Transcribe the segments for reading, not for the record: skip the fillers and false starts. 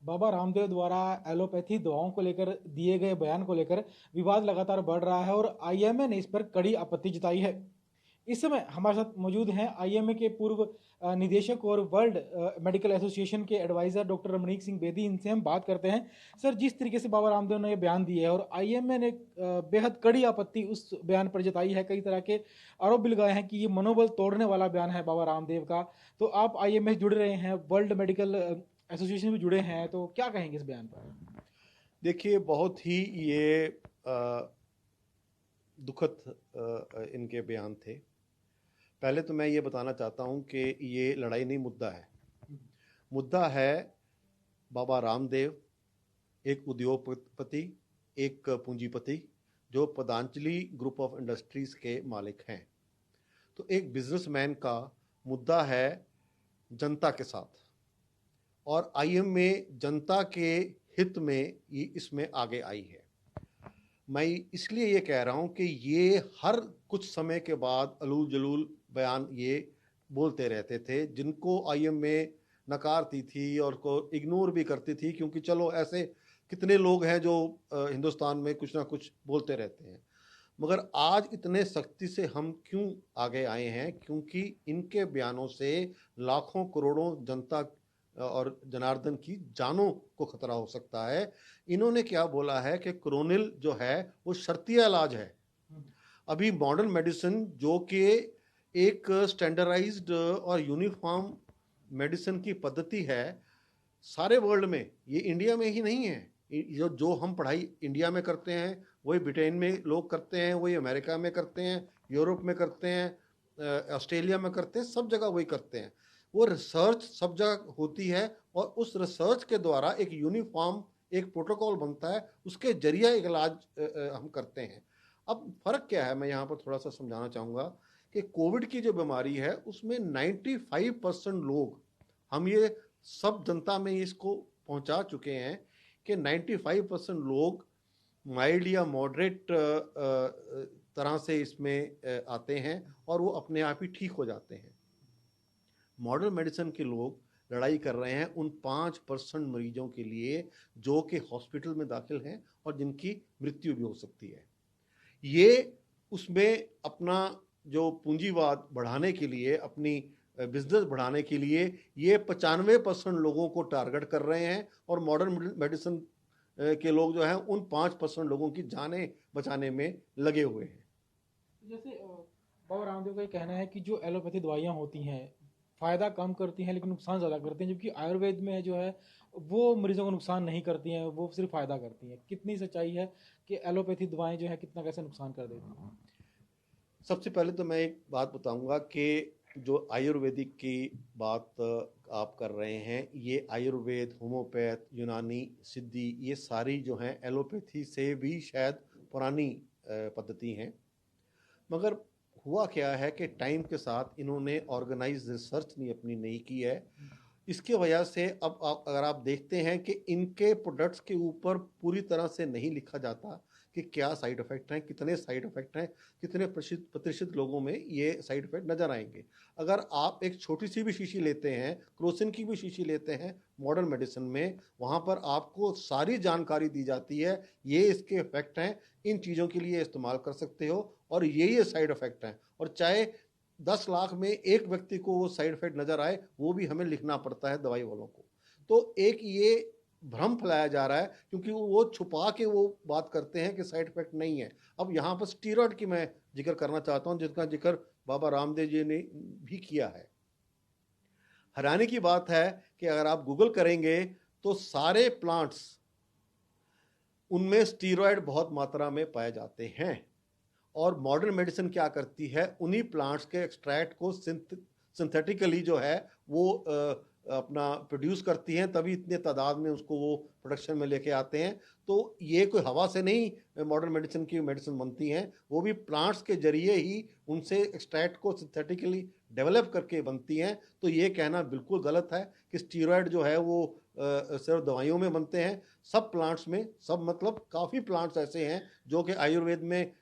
बाबा रामदेव द्वारा एलोपैथी दवाओं को लेकर दिए गए बयान को लेकर विवाद लगातार बढ़ रहा है और आईएमए ने इस पर कड़ी आपत्ति जताई है। इस समय हमारे साथ मौजूद हैं आईएमए के पूर्व निदेशक और वर्ल्ड मेडिकल एसोसिएशन के एडवाइजर डॉक्टर रमणीक सिंह बेदी। इनसे हम बात करते हैं। सर, जिस तरीके से बाबा रामदेव ने ये बयान दिए है और आईएमए ने बेहद कड़ी आपत्ति उस बयान पर जताई है, कई तरह के आरोप भी लगाए हैं कि ये मनोबल तोड़ने वाला बयान है बाबा रामदेव का। तो आप आईएमए से जुड़ रहे हैं, वर्ल्ड मेडिकल एसोसिएशन भी जुड़े हैं, तो क्या कहेंगे इस बयान पर? देखिए, बहुत ही ये दुखद इनके बयान थे। पहले तो मैं ये बताना चाहता हूँ कि ये लड़ाई नहीं, मुद्दा है। मुद्दा है बाबा रामदेव एक उद्योगपति, एक पूंजीपति जो पतंजलि ग्रुप ऑफ इंडस्ट्रीज के मालिक हैं। तो एक बिजनेसमैन का मुद्दा है जनता के साथ, और आईएम में जनता के हित में ये इसमें आगे आई है। मैं इसलिए ये कह रहा हूँ कि ये हर कुछ समय के बाद अलूल जलूल बयान ये बोलते रहते थे, जिनको आईएम में नकारती थी और को इग्नोर भी करती थी, क्योंकि चलो ऐसे कितने लोग हैं जो हिंदुस्तान में कुछ ना कुछ बोलते रहते हैं। मगर आज इतने सख्ती से हम क्यों आगे आए हैं? क्योंकि इनके बयानों से लाखों करोड़ों जनता और जनार्दन की जानों को खतरा हो सकता है। इन्होंने क्या बोला है कि कोरोनिल जो है वो शर्तिया इलाज है। अभी मॉडर्न मेडिसिन जो कि एक स्टैंडर्डाइज्ड और यूनिफॉर्म मेडिसिन की पद्धति है सारे वर्ल्ड में, ये इंडिया में ही नहीं है। जो हम पढ़ाई इंडिया में करते हैं वही ब्रिटेन में लोग करते हैं, वही अमेरिका में करते हैं, यूरोप में करते हैं, ऑस्ट्रेलिया में करते हैं, सब जगह वही करते हैं। वो रिसर्च सब जगह होती है और उस रिसर्च के द्वारा एक यूनिफॉर्म एक प्रोटोकॉल बनता है, उसके जरिए एक इलाज हम करते हैं। अब फर्क क्या है, मैं यहाँ पर थोड़ा सा समझाना चाहूँगा कि कोविड की जो बीमारी है उसमें 95% लोग, हम ये सब जनता में इसको पहुंचा चुके हैं कि 95% लोग माइल्ड या मॉडरेट तरह से इसमें आते हैं और वो अपने आप ही ठीक हो जाते हैं। मॉडर्न मेडिसिन के लोग लड़ाई कर रहे हैं उन 5% मरीजों के लिए जो कि हॉस्पिटल में दाखिल हैं और जिनकी मृत्यु भी हो सकती है। ये उसमें अपना जो पूंजीवाद बढ़ाने के लिए, अपनी बिजनेस बढ़ाने के लिए ये 95% लोगों को टारगेट कर रहे हैं और मॉडर्न मेडिसिन के लोग जो हैं उन 5% लोगों की जानें बचाने में लगे हुए हैं। जैसे बाबा रामदेव का ये कहना है कि जो एलोपैथी दवाइयाँ होती हैं फ़ायदा कम करती हैं लेकिन नुकसान ज़्यादा करती हैं, जबकि आयुर्वेद में जो है वो मरीजों को नुकसान नहीं करती हैं, वो सिर्फ फ़ायदा करती हैं। कितनी सच्चाई है कि एलोपैथी दवाएं जो है कितना कैसे नुकसान कर देती हैं? सबसे पहले तो मैं एक बात बताऊंगा कि जो आयुर्वेदिक की बात आप कर रहे हैं, ये आयुर्वेद, होम्योपैथ, यूनानी, सिद्धि, ये सारी जो हैं एलोपैथी से भी शायद पुरानी पद्धति हैं। मगर हुआ क्या है कि टाइम के साथ इन्होंने ऑर्गेनाइज रिसर्च नहीं अपनी नहीं की है। इसकी वजह से अब अगर आप देखते हैं कि इनके प्रोडक्ट्स के ऊपर पूरी तरह से नहीं लिखा जाता कि क्या साइड इफ़ेक्ट हैं, कितने साइड इफ़ेक्ट हैं, कितने प्रतिशत लोगों में ये साइड इफ़ेक्ट नज़र आएंगे। अगर आप एक छोटी सी भी शीशी लेते हैं, क्रोसिन की भी शीशी लेते हैं मॉडर्न मेडिसिन में, वहाँ पर आपको सारी जानकारी दी जाती है, ये इसके इफ़ेक्ट हैं, इन चीज़ों के लिए इस्तेमाल कर सकते हो और ये साइड इफ़ेक्ट हैं। और चाहे 10 लाख में एक व्यक्ति को वो साइड इफ़ेक्ट नज़र आए, वो भी हमें लिखना पड़ता है दवाई वालों को। तो एक ये भ्रम फैलाया जा रहा है, क्योंकि वो छुपा के वो बात करते हैं कि साइड इफेक्ट नहीं है। अब यहाँ पर स्टीरॉयड की मैं जिक्र करना चाहता हूँ, जिसका जिक्र बाबा रामदेव जी ने भी किया है। हैरानी की बात है कि अगर आप गूगल करेंगे तो सारे प्लांट्स, उनमें स्टीरॉयड बहुत मात्रा में पाए जाते हैं। और मॉडर्न मेडिसिन क्या करती है, उन्हीं प्लांट्स के एक्सट्रैक्ट को सिंथेटिकली जो है वो अपना प्रोड्यूस करती हैं, तभी इतने तादाद में उसको वो प्रोडक्शन में लेके आते हैं। तो ये कोई हवा से नहीं मॉडर्न मेडिसिन की मेडिसिन बनती हैं, वो भी प्लांट्स के जरिए ही उनसे एक्सट्रैक्ट को सिंथेटिकली डेवलप करके बनती हैं। तो ये कहना बिल्कुल गलत है कि स्टीरॉयड जो है वो सिर्फ दवाइयों में बनते हैं। सब प्लांट्स में, सब मतलब काफ़ी प्लांट्स ऐसे हैं जो कि आयुर्वेद में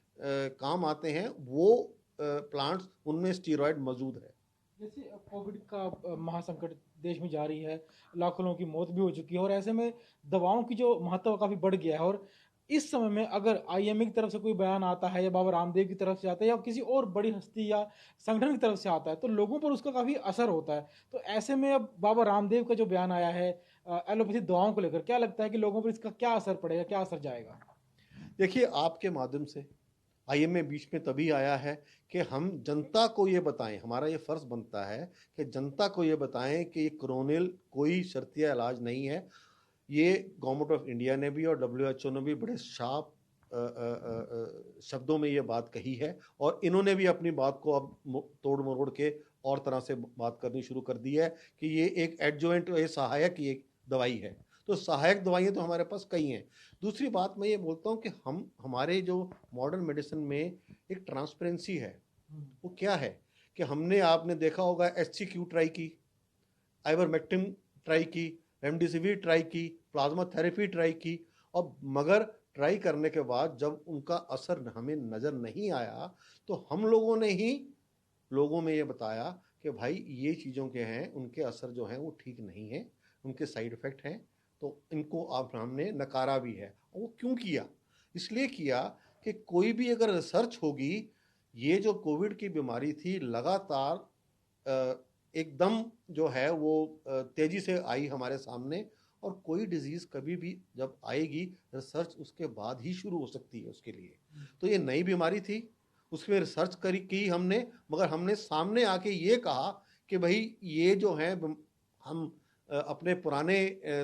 काम आते हैं, वो प्लांट्स उनमें स्टीरॉयड मौजूद है। जैसे कोविड का महासंकट देश में जारी है, लाखों लोगों की मौत भी हो चुकी है और ऐसे में दवाओं की जो महत्व काफ़ी बढ़ गया है। और इस समय में अगर आईएमए की तरफ से कोई बयान आता है या बाबा रामदेव की तरफ से आता है या किसी और बड़ी हस्ती या संगठन की तरफ से आता है तो लोगों पर उसका काफ़ी असर होता है। तो ऐसे में अब बाबा रामदेव का जो बयान आया है एलोपैथी दवाओं को लेकर, क्या लगता है कि लोगों पर इसका क्या असर पड़ेगा, क्या असर जाएगा? देखिए, आपके माध्यम से आईएमए बीच में तभी आया है कि हम जनता को ये बताएं, हमारा ये फर्ज बनता है कि जनता को ये बताएं कि ये कोरोनिल कोई शर्तिया इलाज नहीं है। ये गवर्नमेंट ऑफ इंडिया ने भी और डब्ल्यूएचओ ने भी बड़े शार्प शब्दों में ये बात कही है और इन्होंने भी अपनी बात को अब तोड़ मरोड़ के और तरह से बात करनी शुरू कर दी है कि ये एक एडजुवेंट, ये सहायक ये दवाई है। तो सहायक दवाइयाँ तो हमारे पास कई हैं। दूसरी बात मैं ये बोलता हूँ कि हमारे जो मॉडर्न मेडिसिन में एक ट्रांसपेरेंसी है। वो क्या है कि आपने देखा होगा HCQ ट्राई की, आइवरमेक्टिन ट्राई की, रेमडेसिविर ट्राई की, प्लाज्मा थेरेपी ट्राई की, और मगर ट्राई करने के बाद जब उनका असर हमें नज़र नहीं आया तो हम लोगों ने ही लोगों में ये बताया कि भाई ये चीज़ों के हैं, उनके असर जो हैं वो ठीक नहीं है, उनके साइड इफ़ेक्ट हैं, तो इनको आप हमने नकारा भी है। और वो क्यों किया? इसलिए किया कि कोई भी अगर रिसर्च होगी, ये जो कोविड की बीमारी थी लगातार एकदम जो है वो तेज़ी से आई हमारे सामने, और कोई डिजीज़ कभी भी जब आएगी रिसर्च उसके बाद ही शुरू हो सकती है उसके लिए। तो ये नई बीमारी थी, उसमें रिसर्च की हमने, मगर हमने सामने आके ये कहा कि भाई ये जो है हम अपने पुराने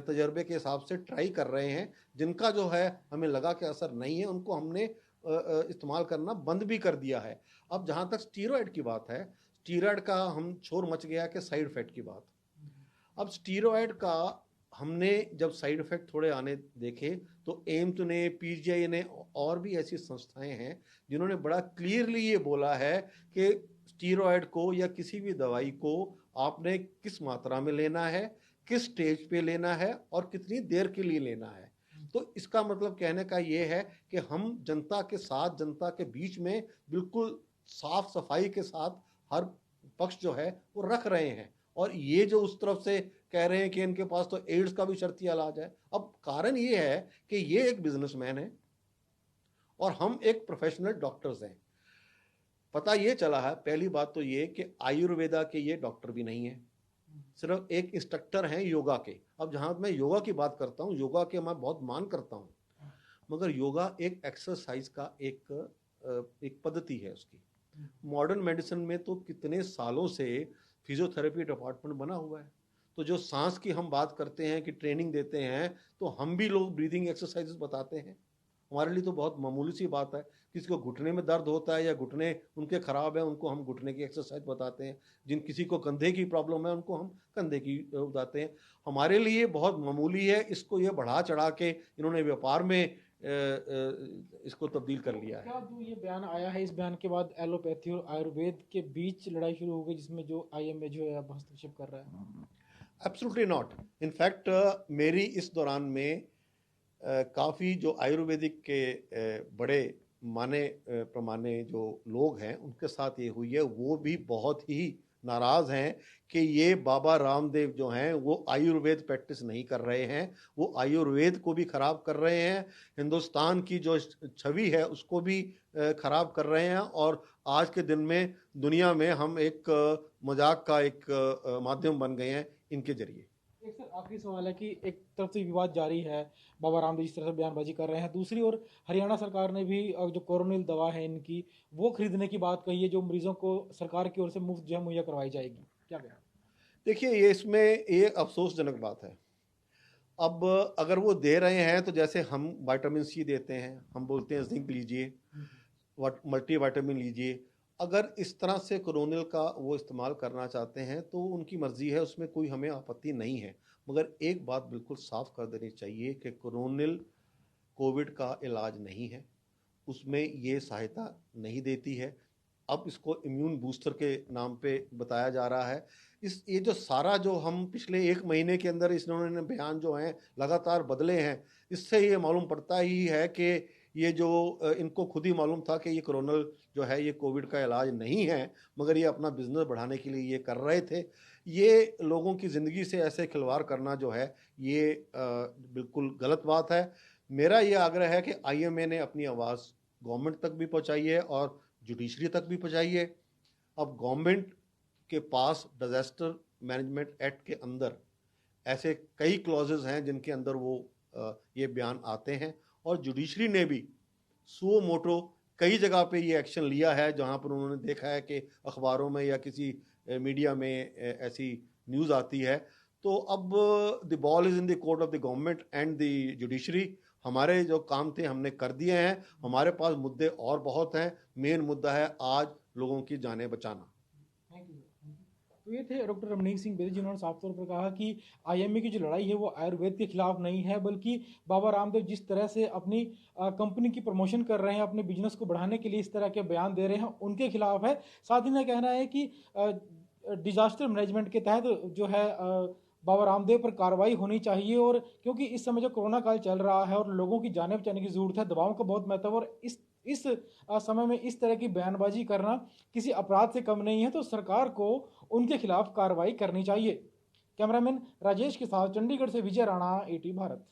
तजर्बे के हिसाब से ट्राई कर रहे हैं, जिनका जो है हमें लगा कि असर नहीं है उनको हमने इस्तेमाल करना बंद भी कर दिया है। अब जहाँ तक स्टीरॉयड की बात है, स्टीरॉयड का हम शोर मच गया कि साइड इफेक्ट की बात। अब स्टीरॉयड का हमने जब साइड इफेक्ट थोड़े आने देखे तो एम्स ने, पीजीआई ने और भी ऐसी संस्थाएं हैं जिन्होंने बड़ा क्लियरली ये बोला है कि स्टीरॉयड को या किसी भी दवाई को आपने किस मात्रा में लेना है, किस स्टेज पे लेना है और कितनी देर के लिए लेना है। तो इसका मतलब कहने का ये है कि हम जनता के साथ, जनता के बीच में बिल्कुल साफ सफाई के साथ हर पक्ष जो है वो रख रहे हैं। और ये जो उस तरफ से कह रहे हैं कि इनके पास तो एड्स का भी शर्ती इलाज है, अब कारण ये है कि ये एक बिजनेसमैन है और हम एक प्रोफेशनल डॉक्टर्स हैं। पता ये चला है, पहली बात तो ये कि आयुर्वेदा के ये डॉक्टर भी नहीं है, सिर्फ एक इंस्ट्रक्टर हैं योगा के। अब जहां मैं योगा की बात करता हूँ, योगा के मैं बहुत मान करता हूँ, मगर योगा एक एक्सरसाइज का एक पद्धति है उसकी। मॉडर्न मेडिसिन में तो कितने सालों से फिजियोथेरेपी डिपार्टमेंट बना हुआ है। तो जो सांस की हम बात करते हैं कि ट्रेनिंग देते हैं, तो हम भी लोग ब्रीदिंग एक्सरसाइजेस बताते हैं। हमारे लिए तो बहुत मामूली सी बात है। किसी को घुटने में दर्द होता है या घुटने उनके खराब है, उनको हम घुटने की एक्सरसाइज बताते हैं। किसी को कंधे की प्रॉब्लम है, उनको हम कंधे की बताते हैं। हमारे लिए बहुत मामूली है, इसको ये बढ़ा चढ़ा के इन्होंने व्यापार में इसको तब्दील कर लिया है। क्या जो ये बयान आया है, इस बयान के बाद एलोपैथी और आयुर्वेद के बीच लड़ाई शुरू हो गई जिसमें जो आईएमए जो है अब हस्तक्षेप कर रहा है? Absolutely not. इनफैक्ट मेरी इस दौरान में काफ़ी जो आयुर्वेदिक के बड़े माने प्रमाणे जो लोग हैं उनके साथ ये हुई है, वो भी बहुत ही नाराज़ हैं कि ये बाबा रामदेव जो हैं वो आयुर्वेद प्रैक्टिस नहीं कर रहे हैं, वो आयुर्वेद को भी ख़राब कर रहे हैं, हिंदुस्तान की जो छवि है उसको भी ख़राब कर रहे हैं। और आज के दिन में दुनिया में हम एक मजाक का एक माध्यम बन गए हैं इनके जरिए। एक सर आखिरी सवाल है कि एक तरफ से विवाद जारी है, बाबा रामदेव जिस तरह से बयानबाजी कर रहे हैं, दूसरी ओर हरियाणा सरकार ने भी जो कोरोनिल दवा है इनकी वो खरीदने की बात कही है जो मरीजों को सरकार की ओर से मुफ्त जो है मुहैया करवाई जाएगी। क्या कहें? देखिए, ये इसमें ये अफसोसजनक बात है। अब अगर वो दे रहे हैं तो जैसे हम विटामिन सी देते हैं, हम बोलते हैं जिंक लीजिए, मल्टी विटामिन लीजिए, अगर इस तरह से कोरोनिल का वो इस्तेमाल करना चाहते हैं तो उनकी मर्जी है, उसमें कोई हमें आपत्ति नहीं है। मगर एक बात बिल्कुल साफ कर देनी चाहिए कि कोरोनिल कोविड का इलाज नहीं है, उसमें ये सहायता नहीं देती है। अब इसको इम्यून बूस्टर के नाम पे बताया जा रहा है। ये जो सारा जो हम पिछले 1 महीने के अंदर इन्होंने बयान जो हैं लगातार बदले हैं, इससे ये मालूम पड़ता ही है कि ये जो इनको खुद ही मालूम था कि ये कोरोनल जो है ये कोविड का इलाज नहीं है, मगर ये अपना बिजनेस बढ़ाने के लिए ये कर रहे थे। ये लोगों की ज़िंदगी से ऐसे खिलवाड़ करना जो है ये बिल्कुल गलत बात है। मेरा ये आग्रह है कि आईएमए ने अपनी आवाज़ गवर्नमेंट तक भी पहुंचाई है और जुडिशरी तक भी पहुंचाई है। अब गवर्नमेंट के पास डिजास्टर मैनेजमेंट एक्ट के अंदर ऐसे कई क्लॉजेज हैं जिनके अंदर वो ये बयान आते हैं, और जुडिशरी ने भी सुओ मोटो कई जगह पे ये एक्शन लिया है जहां पर उन्होंने देखा है कि अखबारों में या किसी मीडिया में ऐसी न्यूज़ आती है। तो अब the ball is in the court of the government and the judiciary. हमारे जो काम थे हमने कर दिए हैं, हमारे पास मुद्दे और बहुत हैं। मेन मुद्दा है आज लोगों की जानें बचाना। Thank you. तो ये थे डॉक्टर रमनीक सिंह बेदी, जिन्होंने साफ तौर पर कहा कि आईएमए की जो लड़ाई है वो आयुर्वेद के खिलाफ नहीं है, बल्कि बाबा रामदेव जिस तरह से अपनी कंपनी की प्रमोशन कर रहे हैं, अपने बिजनेस को बढ़ाने के लिए इस तरह के बयान दे रहे हैं, उनके खिलाफ है। साथ ही में कहना है कि डिजास्टर मैनेजमेंट के तहत जो है बाबा रामदेव पर कार्रवाई होनी चाहिए। और क्योंकि इस समय जो कोरोना काल चल रहा है और लोगों की जानें बचाने की जरूरत है, दवाओं का बहुत महत्व है, और इस समय में इस तरह की बयानबाजी करना किसी अपराध से कम नहीं है, तो सरकार को उनके खिलाफ कार्रवाई करनी चाहिए। कैमरामैन राजेश के साथ चंडीगढ़ से विजय राणा, एटी भारत।